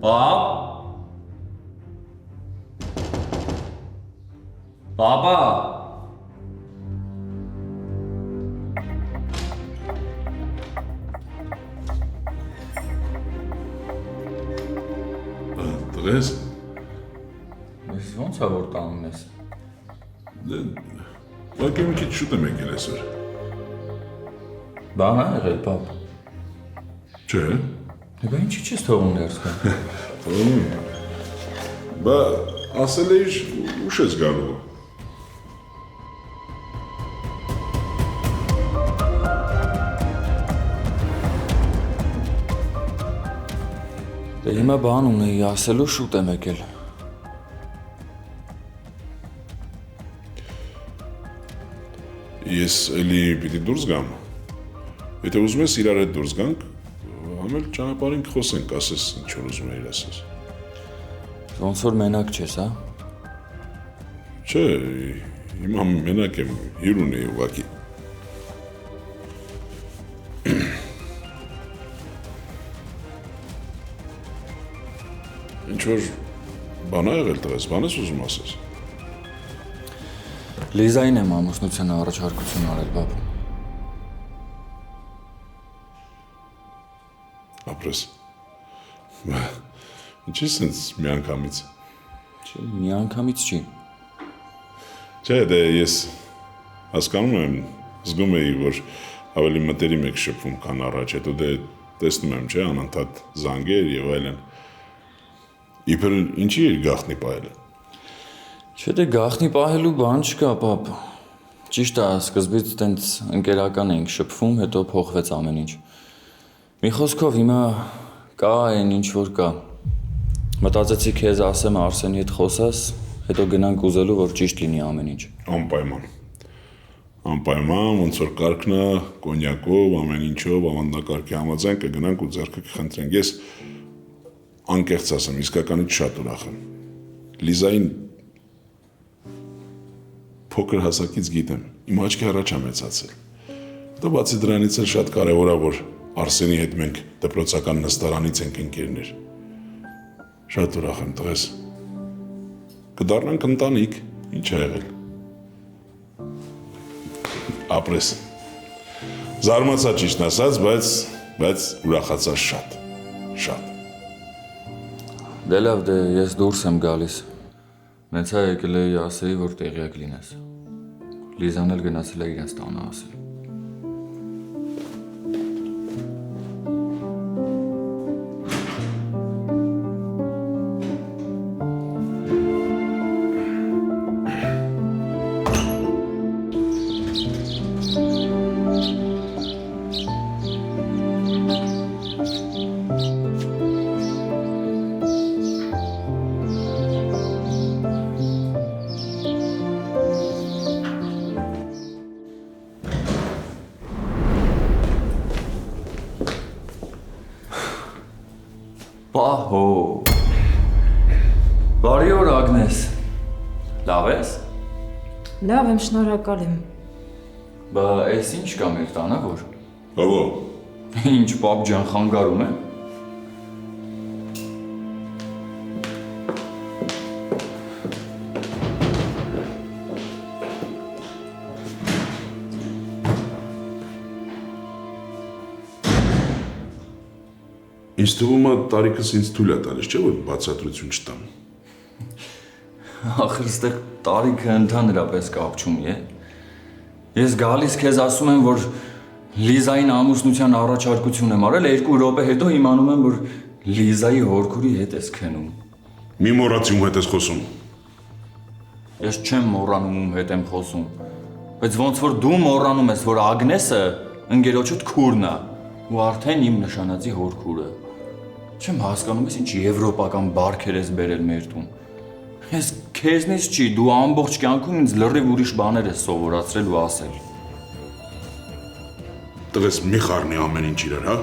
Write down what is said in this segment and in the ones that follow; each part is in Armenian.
Pap? Papa? Տղես, Ես ոնց է որ տանում ես։ ուղղակի մի քիչ շուտ եմ եկել այսօր։ Բան ա եղել, պապ։ Չէ։ Բա ինչի՞ չես թողում ներս գալ։ Բա ասել էիր ուշ ես գալու։ Դե հիմա բան ունեի ասելու շուտ եմ եկել։ Ես էլի պիտի դուրս գամ։ Եթե ուզում ես իրար հետ դուրս գանք, համել ճանապարհին կխոսենք, ասես ինչ որ ուզում ես ասես։ Ոնց որ մենակ չես, հա։ Չէ, հիմա մենակ եմ, հյուր ունեի ուղղակի։ Ինչ որ բան ա եղել տղես, բան ես ուզում ասես։ Լիզային եմ ամուսնության առաջարկություն արել, պապ։ Ապրես։ Ինչի՞ սենց միանգամից։ Չի, միանգամից չի։ Չէ, դե ես հասկանում եմ, զգում էի, որ ավելի մտերիմ եք շփվում, քան առաջ, հետո դե տեսնում եմ, չէ, անընդհատ զանգեր եւ այլն։ Իբր ինչի էր գախնի պահելը։ Չէ, դե գախնի պահելու բան չկա, պապ։ Ճիշտ է, սկզբից տենց ընկերական էինք շփվում, հետո փոխվեց ամեն ինչ։ Մի խոսքով հիմա կա այն ինչ որ կա։ Մտածեցի քեզ ասեմ Արսենի հետ խոսած, հետո գնանք ուզելու, որ ճիշտ լինի ամեն ինչ։ Անպայման։ Անպայման, ոնց որ կարգն է, կոնյակով, ամեն ինչով, ավանդնակարգի համաձայն կգնանք ու ձեռքը կխնդրենք։ Ես անկեղծ ասեմ, իսկականից շատ ուրախ եմ։ Լիզային փոքր հասակից գիտեմ, իմ աչքի առաջ է մեծացել։ Դա բացի դրանից էլ շատ կարևոր է, որ Արսենի հետ մենք դպրոցական նստարանից ենք ընկերներ։ Շատ ուրախ եմ, տղես։ Կդառնանք ընտանիք, ինչ է եղել։ Ապրես։ Զարմացա ճիշտ ասած, բայց ուրախացա շատ։ Դե լավ, դե ես դուրս եմ գալիս։ Նեցա եկել էի ասեի, որ տեղյակ լինես։ Լիզան էլ գնացել է իրենց տանը ասել։ Պահո։ Բարի օր Ագնես։ Լավ ես։ Լավ եմ, շնորհակալ եմ։ Բա էս ինչ կա մեր տանը որ։ Ովո։ Ինչ պապ ջան խանգարում է։ Ինձ թվում է տարիքս ինձ թույլ է տալիս, չէ՞ որ բացատրություն չտամ։ Ախր ստեղ տարիքը ընդհանրապես կապ չունի է։ Ես գալիս քեզ ասում եմ, որ Լիզային ամուսնության առաջարկություն եմ արել, 2 րոպե հետո իմանում եմ, որ Լիզայի հորքուրի հետ ես քնում։ Մի մոռացի ում հետ ես խոսում։ Ես չեմ մոռանում ում հետ եմ խոսում, բայց ոնց որ դու մոռանում ես, որ Ագնեսը ընկերոջդ քուրն է ու արդեն իմ նշանածի հորքուրը։ Չեմ հասկանում ես ինչ եվրոպական բարքեր ես բերել մեր տուն։ Ես քեզնից չի, դու ամբողջ կյանքում ինձ լրիվ ուրիշ բաներ ես սովորացրել ու ասել։ Տղես մի խառնի ամեն ինչ իրար, հա։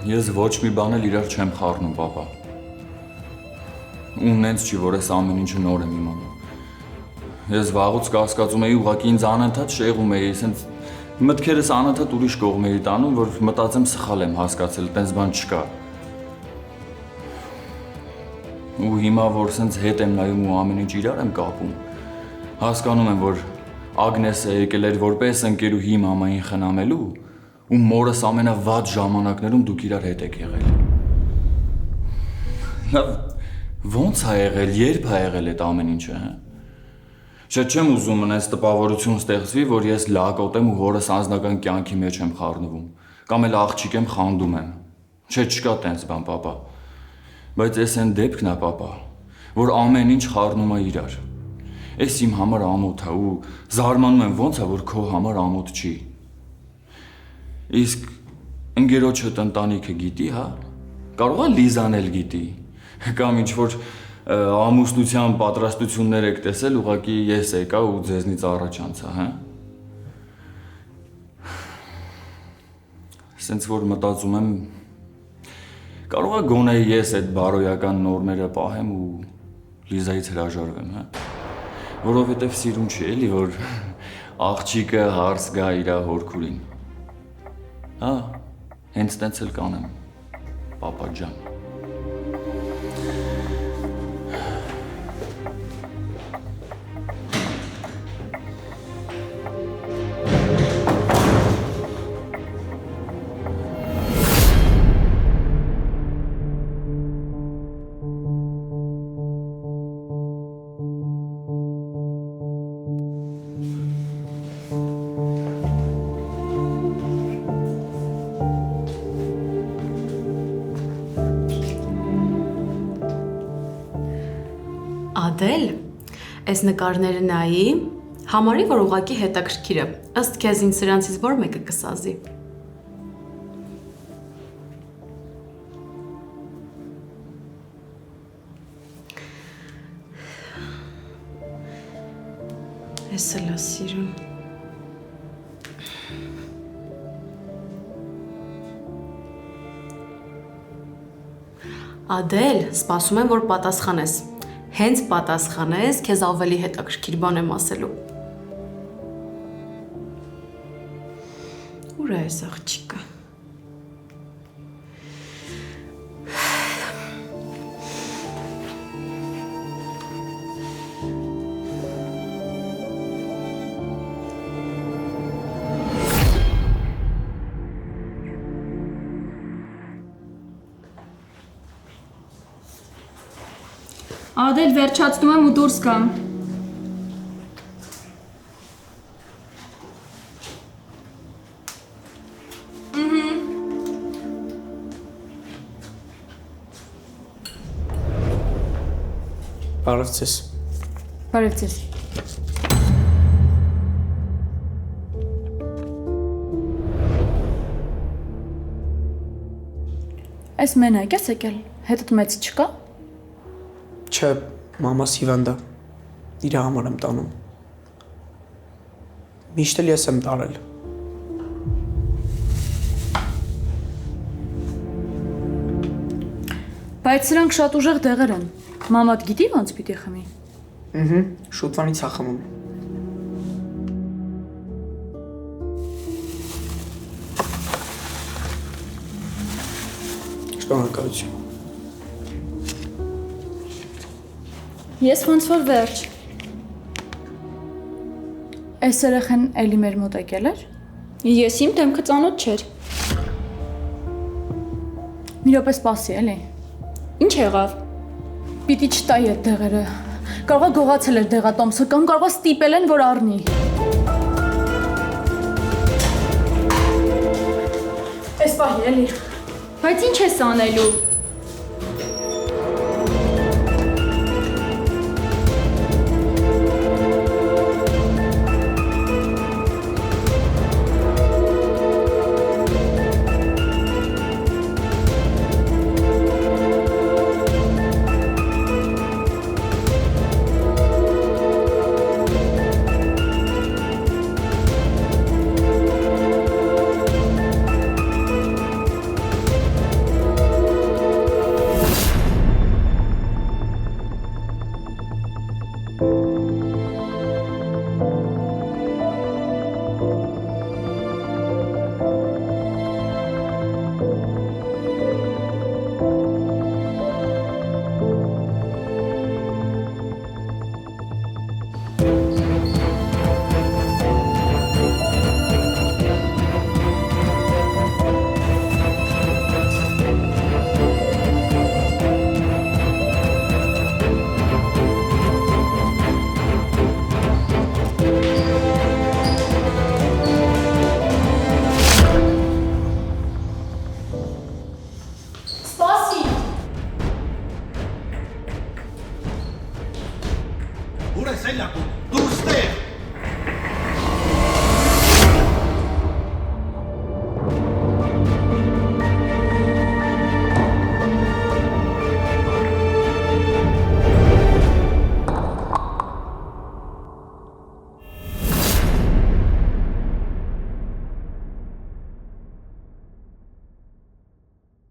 Ես ոչ մի բան էլ իրար չեմ խառնում, պապա։ Ու նենց չի, որ ես ամեն ինչը նոր եմ իմանում։ Ես վաղուց կասկածում էի, ուղղակի ինձ անընդհատ շեղում էի, սենց մտքերս անընդհատ ուրիշ կողմ էի տանում, որ մտածեմ սխալ եմ հասկացել, տենց բան չկա։ Ու հիմա որ սենց հետ եմ նայում ու ամեն ինչ իրար եմ կապում, հասկանում եմ, որ Ագնեսը եկել էր որպես ընկերուհի մամային խնամելու ու մորս ամենավատ ժամանակներում դուք իրար հետ եք եղել։ Լավ, ո՞նց ա եղել, երբ ա եղել այդ ամեն ինչը, հա։ Չէ, չեմ ուզում այնպես տպավորություն ստեղծվի, որ ես լակոտ եմ ու հորս անձնական կյանքի մեջ եմ խառնվում, կամ էլ աղջիկ եմ խանդում եմ։ Չէ, չկա տենց բան, պապա։ Բայց ես այն դեպքն ա, պապա, որ ամեն ինչ խառնում ա իրար։ Էս իմ համար ամոթ ա ու զարմանում եմ ոնց ա, որ քո համար ամոթ չի։ Իսկ ընկերոջդ ընտանիքը գիտի, հա։ Կարող ա Լիզան էլ գիտի։ Կամ ինչ որ ամուսնության պատրաստություններ եք տեսել, ուղղակի ես եկա ու ձեզնից առաջ անցա, հա։ Սենց որ մտածում եմ, կարող ա գոնե ես այդ բարոյական նորմերը պահեմ ու Լիզայից հրաժարվեմ, հա։ Որովհետև սիրուն չի էլի, որ աղջիկը հարց գա իր հորքուրին։ Հա, հենց տենց էլ կանեմ, պապա ջան։ Ադել, այս նկարները նայի, համարի, որ ուղղակի հետաքրքիր է, ըստ քեզ ինձ սրանցից որ մեկը կսազի։ Էս էլ է սիրուն։ Ադել, սպասում եմ, որ պատասխանես։ Հենց պատասխանես, քեզ ավելի հետաքրքիր բան եմ ասելու։ Ուր է այս աղջիկը։ Ադել, վերջացնում եմ ու դուրս գամ։ Բարև ձեզ։ Բարև ձեզ։ Այս մենակ ես եկել, հետդ մեծ չկա։ Չէ, մամաս հիվանդ է։ Իր համար եմ տանում։ Միշտ էլ ես եմ տարել։ Բայց սրանք շատ ուժեղ դեղեր են։ Մամատ գիտի ոնց պիտի խմի։ Շուտվանից է խմում։ Շնորհակալություն։ Ես ոնց որ վերջ։ Այս երեխան էլի մեր մոտ եկել էր։ Ես իմ դեմքը ծանոթ չէր։ Մի րոպե սպասի, էլի։ Ինչ եղավ։ Պիտի չտայի այդ դեղերը։ Կարող է գողացել էր դեղատոմսը կամ կարող է ստիպել են, որ առնի։ Այս պահի, էլի։ Բայց ինչ ես անելու։